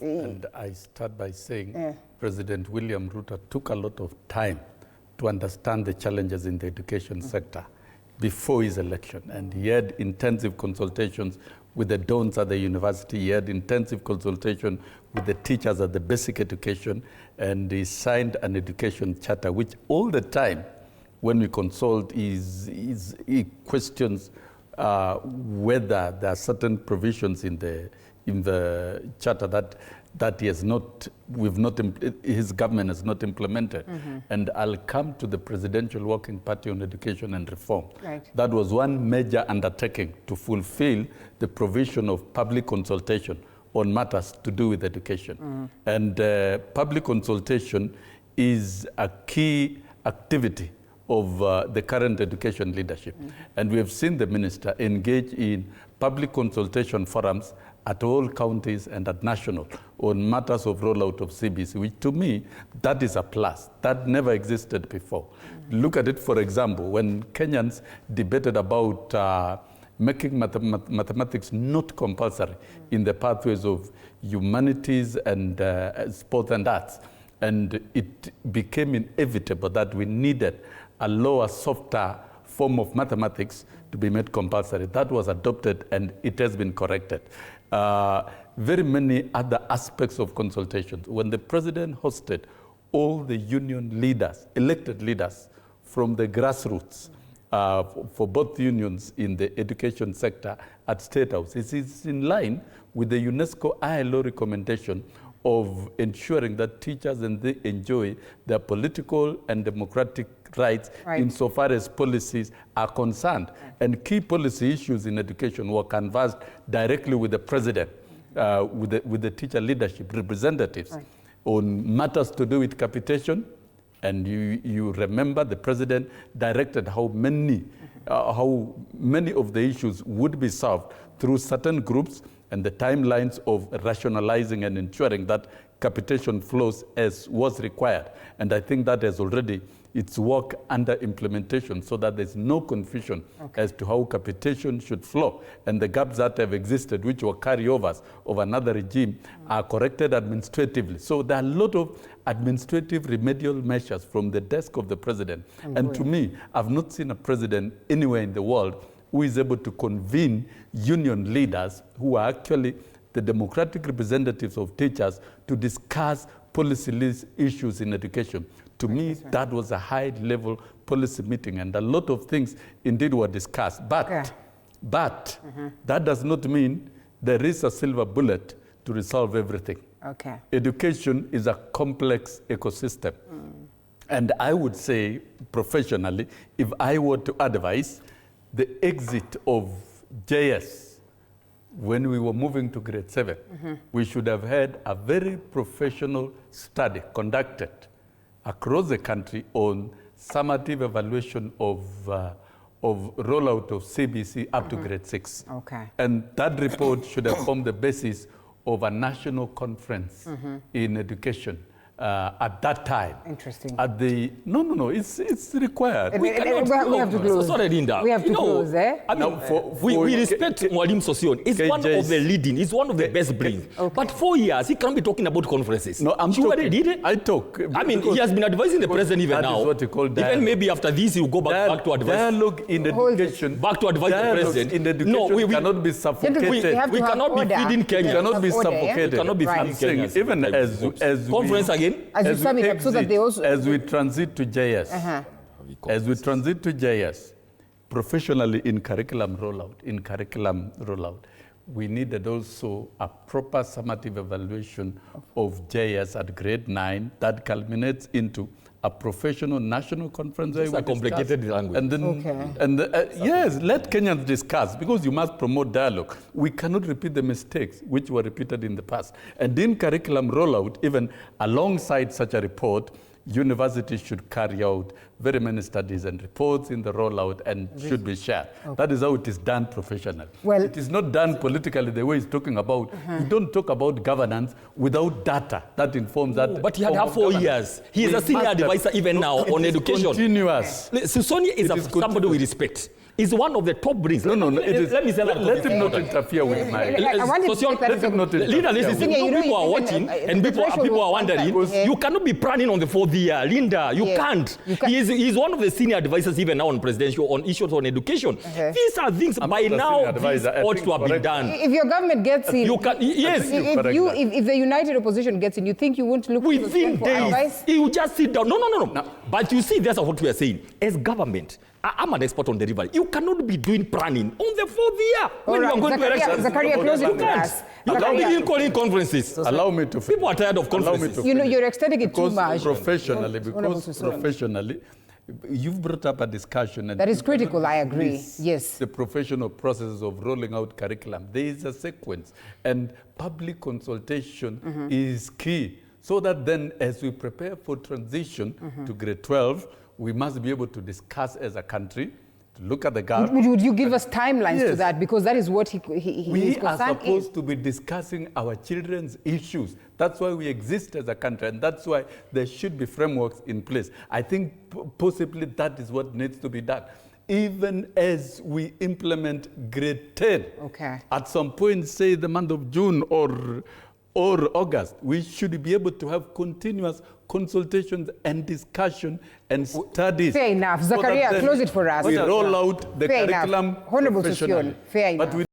And I start by saying President William Ruto took a lot of time to understand the challenges in the education sector before his election. And he had intensive consultations with the dons at the university. He had intensive consultation with the teachers at the basic education. And he signed an education charter, which all the time when we consult, he questions whether there are certain provisions in the charter that he has not, his government has not implemented. And I'll come to the Presidential Working Party on Education and Reform. That was one major undertaking to fulfill the provision of public consultation on matters to do with education. And public consultation is a key activity of the current education leadership. And we have seen the minister engage in public consultation forums at all counties and at national on matters of rollout of CBC, which to me, that is a plus. That never existed before. Look at it, for example, when Kenyans debated about making mathematics not compulsory in the pathways of humanities and sport and arts. And it became inevitable that we needed a lower, softer form of mathematics to be made compulsory. That was adopted and it has been corrected. Very many other aspects of consultations. When the president hosted all the union leaders, elected leaders from the grassroots, for both unions in the education sector at State House, it is in line with the UNESCO ILO recommendation of ensuring that teachers and they enjoy their political and democratic rights insofar as policies are concerned. And key policy issues in education were canvassed directly with the president, with the teacher leadership representatives on matters to do with capitation. And you remember the president directed how many of the issues would be solved through certain groups and the timelines of rationalizing and ensuring that capitation flows as was required. And I think that has already its work under implementation so that there's no confusion as to how capitation should flow. And the gaps that have existed, which were carryovers of another regime, are corrected administratively. So there are a lot of administrative remedial measures from the desk of the president. And to me, I've not seen a president anywhere in the world who is able to convene union leaders who are actually the democratic representatives of teachers to discuss policy issues in education. To me, that was a high-level policy meeting, and a lot of things indeed were discussed. But that does not mean there is a silver bullet to resolve everything. Education is a complex ecosystem. And I would say, professionally, if I were to advise, the exit of JS, when we were moving to grade 7, we should have had a very professional study conducted across the country on summative evaluation of rollout of CBC up to grade 6. And that report should have formed the basis of a national conference in education at that time. At the it's required. We have to close. Sorry, Linda. We have to close, I mean, we respect Mwalimu Sossion. He's one of the leading. He's one of the best brains. But 4 years, he can't be talking about conferences. No, I'm talking. Did it? I talk. I mean, he has been advising the president even now. That is what you call dialogue. Even maybe after this, he will go back to advise. Dialogue in education. Back to advise the president. In education we cannot be suffocated. We cannot be feeding Kenya. We cannot be suffocated. We cannot be feeding Kenya. Even as conference again. As we transit to JS, professionally in curriculum rollout, we needed also a proper summative evaluation of JS at grade 9 that culminates into a professional national conference. It's a complicated language. And then, yes, let Kenyans discuss, because you must promote dialogue. We cannot repeat the mistakes which were repeated in the past. And in curriculum rollout, even alongside such a report, universities should carry out very many studies and reports in the rollout and should be shared. That is how it is done professionally. Well, it is not done politically the way he's talking about. You don't talk about governance without data that informs that. But he had 4 years. He is a senior advisor even now on education. Continuous. Sossion is somebody we respect. is one of the top brings. No. Let me say that. Let him not interfere with my... Linda, listen, people are watching and people are wondering, you cannot be planning on the 4th year. Linda, you can't. He's one of the senior advisors even now on presidential, on issues on education. These are things by now these ought to have been done. If your government gets in, you can, yes. If the united opposition gets in, you think you won't look within for days? advice? You just sit down. No. But you see, that's what we are saying. As government, I'm an expert on delivery. You cannot be doing planning on the 4th year when you are going to elections. Zakaria, close it to us. You can't begin calling conferences. Allow me to. People are tired of conferences. You know, you're extending it too much. Professionally, you've brought up a discussion. And that is critical, I agree. Yes. The professional process of rolling out curriculum. There is a sequence, and public consultation is key. So that then, as we prepare for transition to grade 12, we must be able to discuss as a country, to look at the gap. Would you give us timelines to that? Because that is what we are supposed to be discussing our children's issues. That's why we exist as a country, and that's why there should be frameworks in place. I think possibly that is what needs to be done. Even as we implement grade 10, at some point, say the month of June or August, we should be able to have continuous consultations and discussion and studies. Fair enough. Zakaria, close it for us. We roll out the curriculum Honorable Sossion, fair enough.